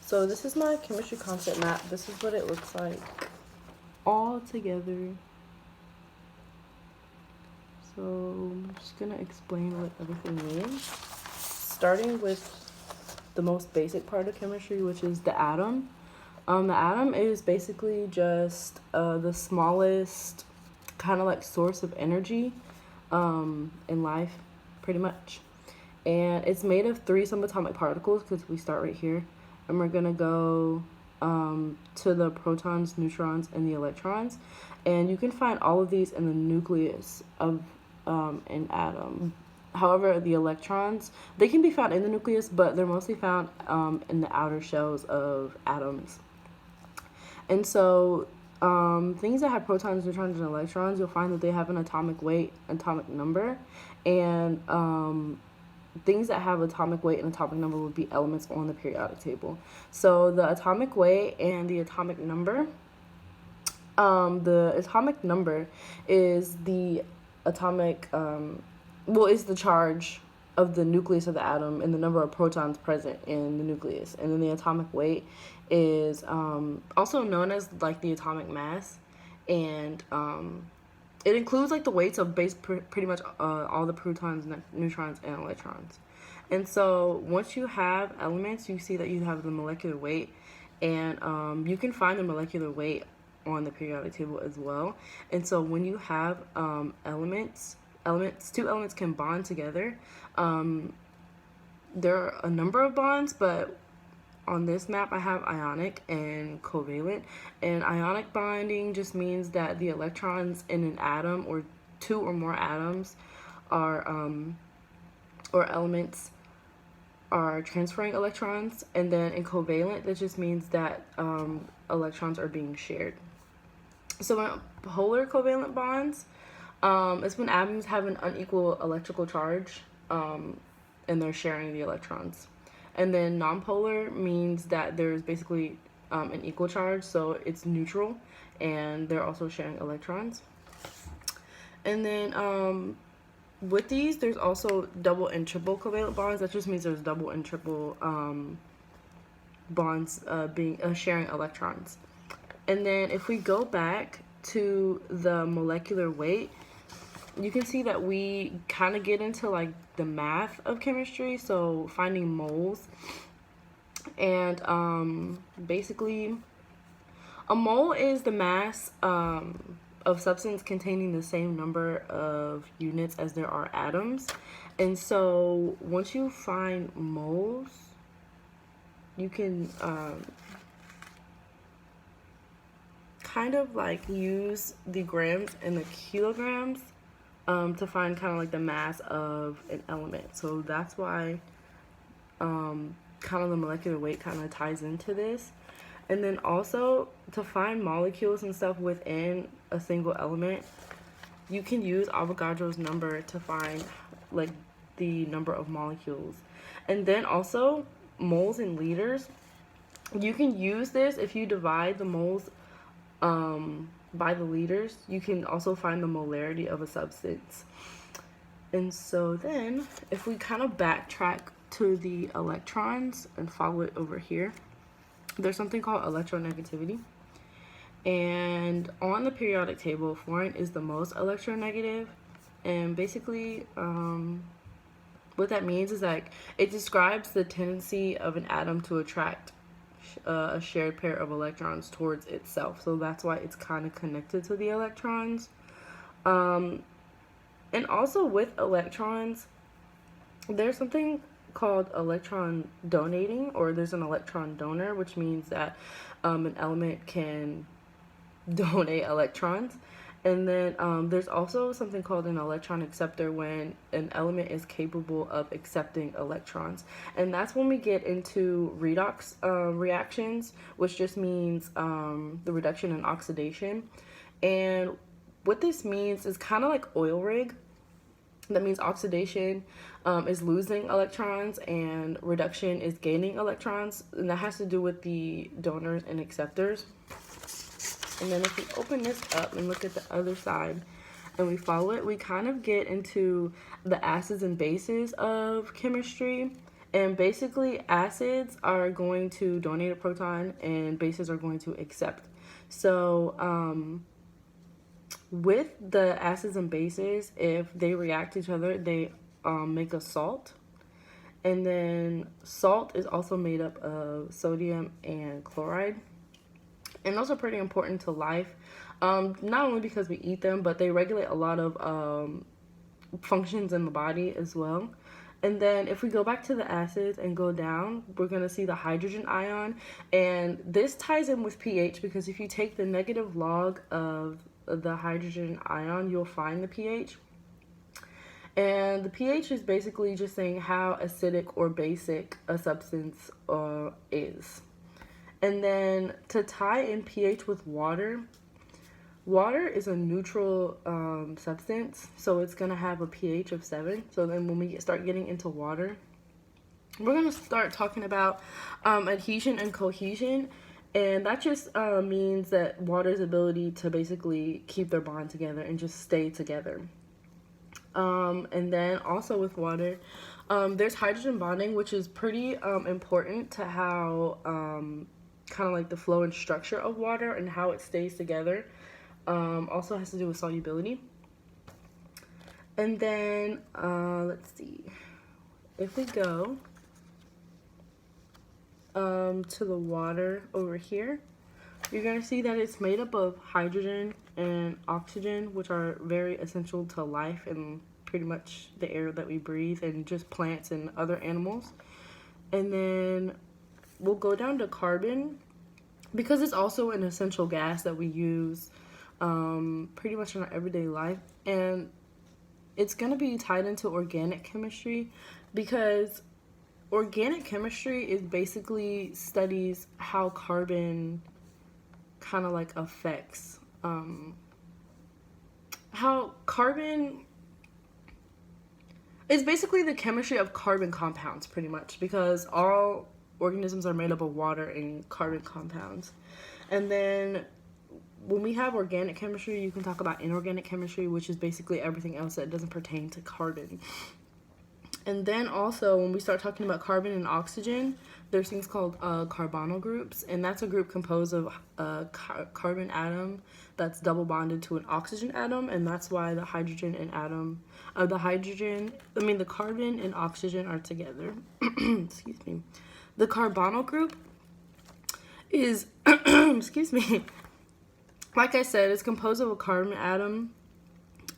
So this is my chemistry concept map. This is what it looks like all together. So I'm just gonna explain what everything means. Starting with the most basic part of chemistry, which is the atom. The atom is basically just the smallest kind of like source of energy in life, pretty much. And it's made of 3 subatomic particles, because we start right here. And we're going to go to the protons, neutrons, and the electrons. And you can find all of these in the nucleus of an atom. However, the electrons, they can be found in the nucleus, but they're mostly found in the outer shells of atoms. And so things that have protons, neutrons, and electrons, you'll find that they have an atomic weight, atomic number. And things that have atomic weight and atomic number would be elements on the periodic table. So the atomic weight and the atomic number, the atomic number is the atomic, is the charge of the nucleus of the atom and the number of protons present in the nucleus. And then the atomic weight is also known as like the atomic mass. And it includes like the weights of pretty much all the protons, neutrons, and electrons. And so once you have elements, you see that you have the molecular weight, and you can find the molecular weight on the periodic table as well. And so when you have elements, 2 elements can bond together. There are a number of bonds, but on this map I have ionic and covalent. And ionic bonding just means that the electrons in an atom, or 2 or more atoms, are or elements are transferring electrons. And then in covalent, that just means that electrons are being shared. So in polar covalent bonds, it's when atoms have an unequal electrical charge, and they're sharing the electrons. And then nonpolar means that there's basically an equal charge, so it's neutral, and they're also sharing electrons. And then with these, there's also double and triple covalent bonds. That just means there's double and triple bonds sharing electrons. And then if we go back to the molecular weight, you can see that we kind of get into like the math of chemistry, so finding moles. And basically a mole is the mass of substance containing the same number of units as there are atoms. And so once you find moles, you can kind of like use the grams and the kilograms to find kind of like the mass of an element. So that's why kind of the molecular weight kind of ties into this. And then also to find molecules and stuff within a single element, you can use Avogadro's number to find like the number of molecules. And then also moles and liters, you can use this if you divide the moles by the liters. You can also find the molarity of a substance. And so then if we kind of backtrack to the electrons and follow it over here, there's something called electronegativity. And on the periodic table, fluorine is the most electronegative. And basically what that means is like it describes the tendency of an atom to attract a shared pair of electrons towards itself. So that's why it's kind of connected to the electrons. And also with electrons, there's something called electron donating, or there's an electron donor, which means that an element can donate electrons. And then there's also something called an electron acceptor, when an element is capable of accepting electrons. And that's when we get into redox reactions, which just means the reduction and oxidation. And what this means is kind of like oil rig. That means oxidation is losing electrons and reduction is gaining electrons. And that has to do with the donors and acceptors. And then if we open this up and look at the other side and we follow it, we kind of get into the acids and bases of chemistry. And basically, acids are going to donate a proton and bases are going to accept. So, with the acids and bases, if they react to each other, they make a salt. And then salt is also made up of sodium and chloride. And those are pretty important to life, not only because we eat them, but they regulate a lot of functions in the body as well. And then if we go back to the acids and go down, we're going to see the hydrogen ion. And this ties in with pH because if you take the negative log of the hydrogen ion, you'll find the pH. And the pH is basically just saying how acidic or basic a substance is. And then to tie in pH with water, water is a neutral substance, so it's going to have a pH of 7. So then when we start getting into water, we're going to start talking about adhesion and cohesion. And that just means that water's ability to basically keep their bond together and just stay together. And then also with water, there's hydrogen bonding, which is pretty important to how kind of like the flow and structure of water and how it stays together. Also has to do with solubility. And then let's see, if we go to the water over here, you're going to see that it's made up of hydrogen and oxygen, which are very essential to life and pretty much the air that we breathe and just plants and other animals. And then we'll go down to carbon because it's also an essential gas that we use pretty much in our everyday life. And it's going to be tied into organic chemistry because organic chemistry is basically studies how carbon kind of like affects how carbon is basically the chemistry of carbon compounds pretty much because all organisms are made up of water and carbon compounds. And then when we have organic chemistry, you can talk about inorganic chemistry, which is basically everything else that doesn't pertain to carbon. And then also when we start talking about carbon and oxygen, there's things called carbonyl groups, and that's a group composed of a carbon atom that's double bonded to an oxygen atom, and that's why the carbon and oxygen are together. Excuse me. The carbonyl group is, excuse me, like I said, it's composed of a carbon atom,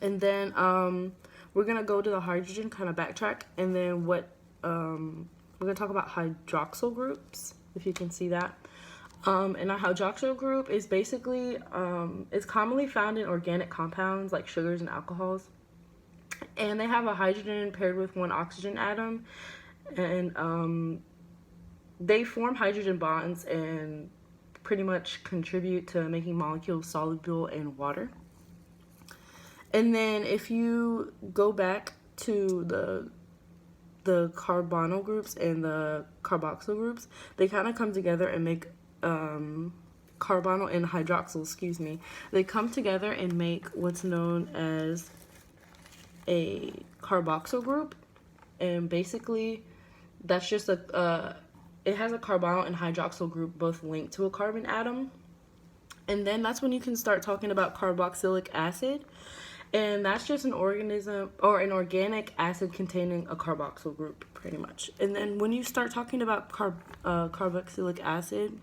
and then we're gonna go to the hydrogen, kind of backtrack, and then we're gonna talk about hydroxyl groups, if you can see that. And a hydroxyl group is basically it's commonly found in organic compounds like sugars and alcohols, and they have a hydrogen paired with one oxygen atom, and they form hydrogen bonds and pretty much contribute to making molecules soluble in water. And then if you go back to the carbonyl groups and the carboxyl groups, they kind of come together and make carbonyl and hydroxyl, excuse me. They come together and make what's known as a carboxyl group, and basically that's just it has a carbonyl and hydroxyl group both linked to a carbon atom. And then that's when you can start talking about carboxylic acid. And that's just an organism or an organic acid containing a carboxyl group, pretty much. And then when you start talking about carboxylic acid,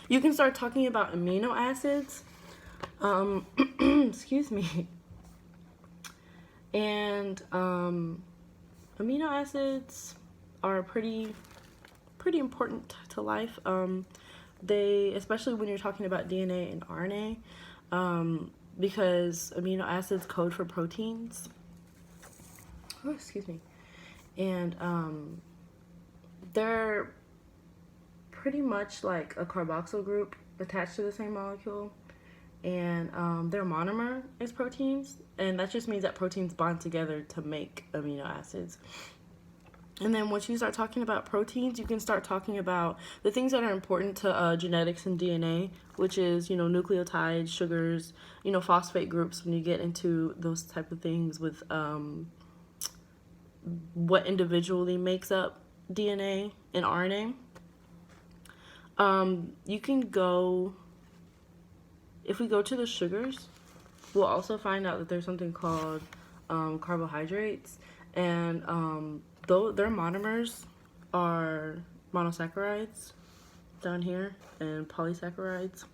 you can start talking about amino acids. Excuse me. And amino acids are pretty important to life. They, especially when you're talking about DNA and RNA, because amino acids code for proteins. Oh, excuse me. And they're pretty much like a carboxyl group attached to the same molecule. And their monomer is proteins. And that just means that proteins bond together to make amino acids. And then once you start talking about proteins, you can start talking about the things that are important to genetics and DNA, which is, nucleotides, sugars, phosphate groups when you get into those type of things with what individually makes up DNA and RNA. You can go, if we go to the sugars, we'll also find out that there's something called carbohydrates, and though their monomers are monosaccharides down here and polysaccharides.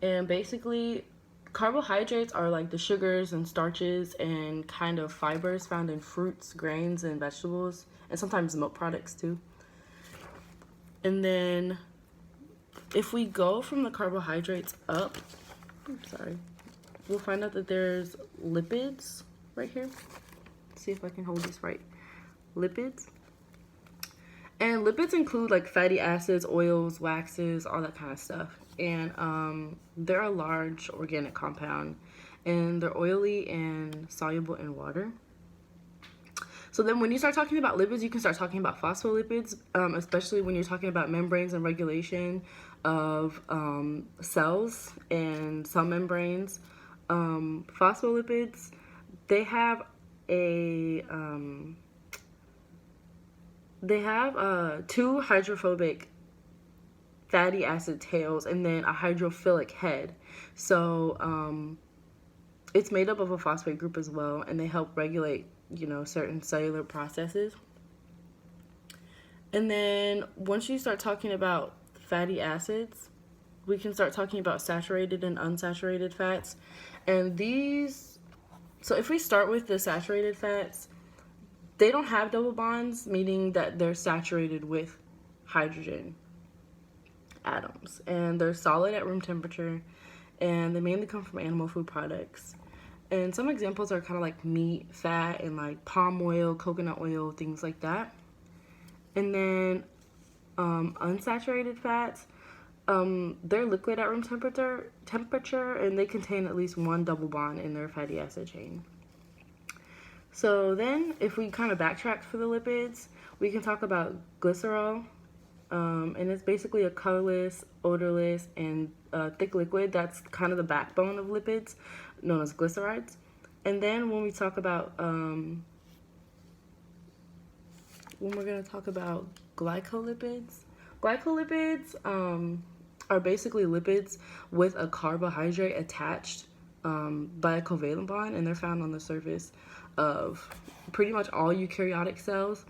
And basically, carbohydrates are like the sugars and starches and kind of fibers found in fruits, grains, and vegetables, and sometimes milk products too. And then if we go from the carbohydrates up, we'll find out that there's lipids right here. Let's see if I can hold this right. Lipids. And lipids include like fatty acids, oils, waxes, all that kind of stuff. And they're a large organic compound, and they're oily and soluble in water. So then when you start talking about lipids, you can start talking about phospholipids, especially when you're talking about membranes and regulation of cells and cell membranes. Phospholipids, they have two hydrophobic fatty acid tails and then a hydrophilic head. So it's made up of a phosphate group as well, and they help regulate, certain cellular processes. And then once you start talking about fatty acids, we can start talking about saturated and unsaturated fats. And so if we start with the saturated fats, they don't have double bonds, meaning that they're saturated with hydrogen atoms. And they're solid at room temperature, and they mainly come from animal food products. And some examples are kind of like meat, fat, and like palm oil, coconut oil, things like that. And then unsaturated fats, they're liquid at room temperature, and they contain at least one double bond in their fatty acid chain. So then, if we kind of backtrack for the lipids, we can talk about glycerol, and it's basically a colorless, odorless, and thick liquid that's kind of the backbone of lipids, known as glycerides. And then when we talk about, when we're going to talk about glycolipids, are basically lipids with a carbohydrate attached by a covalent bond, and they're found on the surface of pretty much all eukaryotic cells.